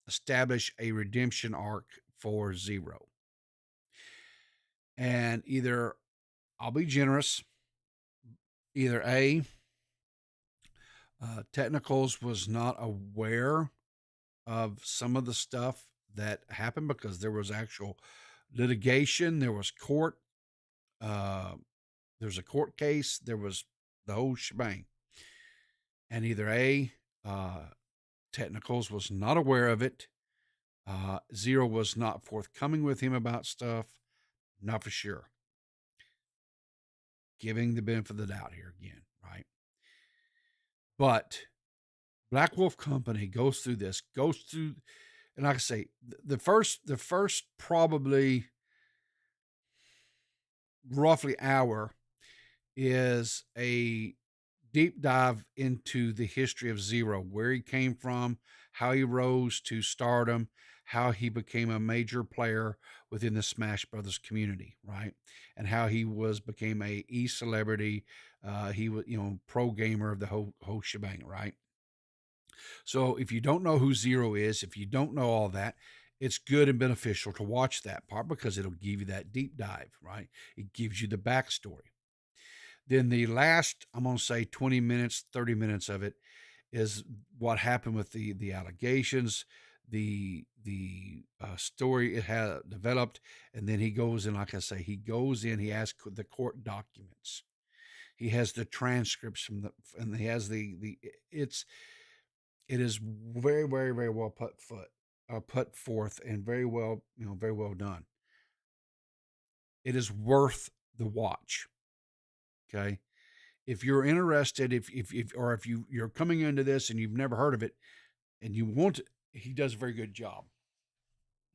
establish a redemption arc for Zero. And either, I'll be generous, either A, Technicals was not aware of some of the stuff that happened because there was actual litigation, there was court, there's a court case, there was the whole shebang. And either A, Technicals was not aware of it, Zero was not forthcoming with him about stuff, not for sure. Giving the benefit of the doubt here again, right? But Black Wolf Company goes through, and like I say, the first probably roughly hour is a deep dive into the history of Zero, where he came from, how he rose to stardom, how he became a major player within the Smash Brothers community, right? And how he became a e-celebrity. He was, pro gamer of the whole shebang, right? So if you don't know who Zero is, if you don't know all that, it's good and beneficial to watch that part because it'll give you that deep dive, right? It gives you the backstory. Then the last, I'm going to say 20 minutes, 30 minutes of it is what happened with the allegations, the story it had developed. And then he goes in, like I say, he has the court documents. He has the transcripts and he has it is very, very, very well put forth and very well done. It is worth the watch. Okay. If you're interested, if you're coming into this and you've never heard of it and you want to, he does a very good job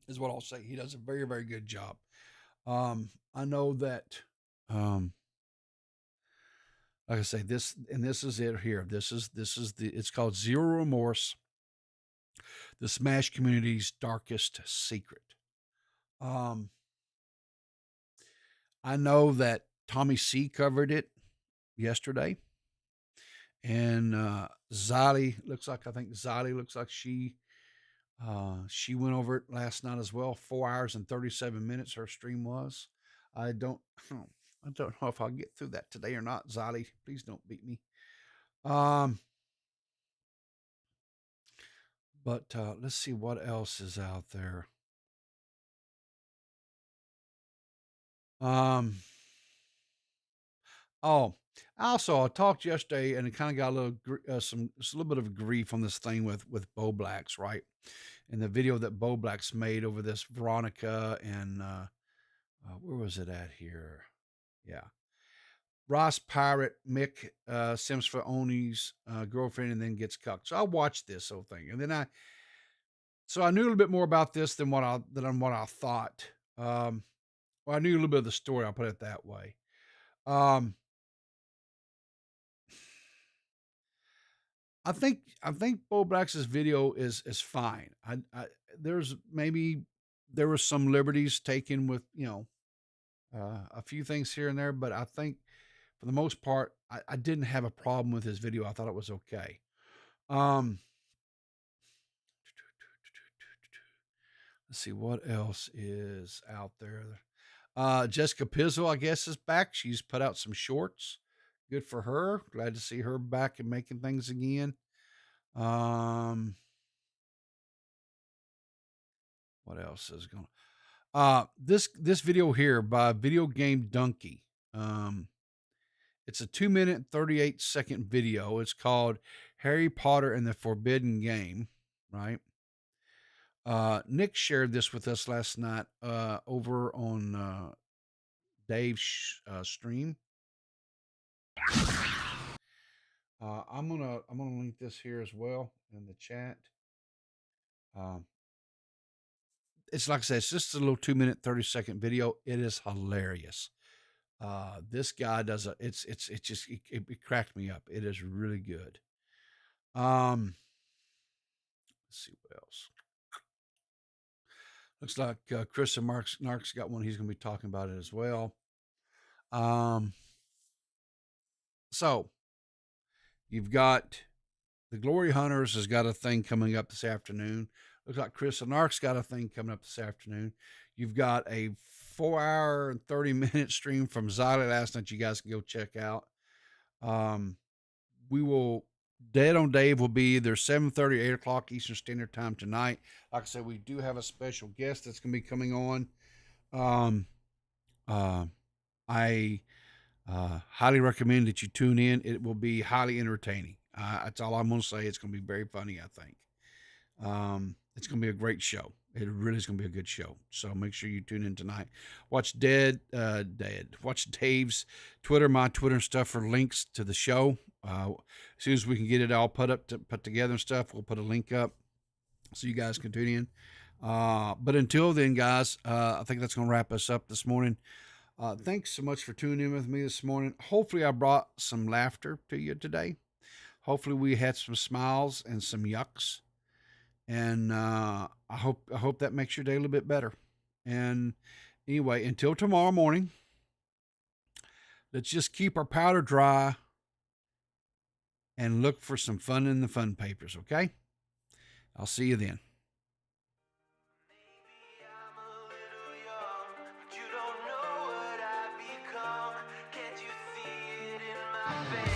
is what I'll say. He does a very, very good job. I know that, like I say, this is it here. It's called Zero Remorse, the Smash community's darkest secret. I know that Tommy C covered it yesterday, and Zolly looks like she went over it last night as well. 4 hours and 37 minutes her stream was. I don't know if I'll get through that today or not. Zolly, please don't beat me. But let's see what else is out there. Also, I talked yesterday and it kind of got a little bit of grief on this thing with Bo Blacks, right? And the video that Bo Blacks made over this Veronica and where was it at here? Yeah. Ross pirate Mick Sims for Oni's girlfriend and then gets cucked. So I watched this whole thing, and then I knew a little bit more about this than what I thought. Well, I knew a little bit of the story. I'll put it that way. I think Bo Black's video is fine. There was some liberties taken with a few things here and there, but I think for the most part I didn't have a problem with his video. I thought it was okay. Let's see what else is out there. Jessica Pizzle, I guess, is back. She's put out some shorts. Good for her. Glad to see her back and making things again. What else is going on? This video here by Video Game Donkey. It's a 2-minute and 38-second video. It's called Harry Potter and the Forbidden Game, right? Nick shared this with us last night over on Dave's stream. I'm gonna link this here as well in the chat. It's like I said, it's just a little 2-minute, 30-second video. It is hilarious. This guy does it cracked me up. It is really good. Let's see what else. Looks like Chris and Nark's got one. He's going to be talking about it as well. So you've got the Glory Hunters has got a thing coming up this afternoon. Looks like Chris and Nark's got a thing coming up this afternoon. You've got a 4-hour and 30-minute stream from Zolly last night. You guys can go check out. Dead on Dave will be either 7:30 or 8 o'clock Eastern Standard Time tonight. Like I said, we do have a special guest that's going to be coming on. I highly recommend that you tune in. It will be highly entertaining. That's all I'm going to say. It's going to be very funny, I think. It's going to be a great show. It really is going to be a good show. So make sure you tune in tonight. Watch Watch Dave's Twitter, my Twitter and stuff for links to the show. As soon as we can get it all put together and stuff, we'll put a link up so you guys can tune in. But until then, guys, I think that's going to wrap us up this morning. Thanks so much for tuning in with me this morning. Hopefully I brought some laughter to you today. Hopefully we had some smiles and some yucks. And I hope that makes your day a little bit better. And anyway, until tomorrow morning, let's just keep our powder dry and look for some fun in the fun papers, okay? I'll see you then.
Maybe I'm a little young, but you don't know what I've become. Can't you see it in my face?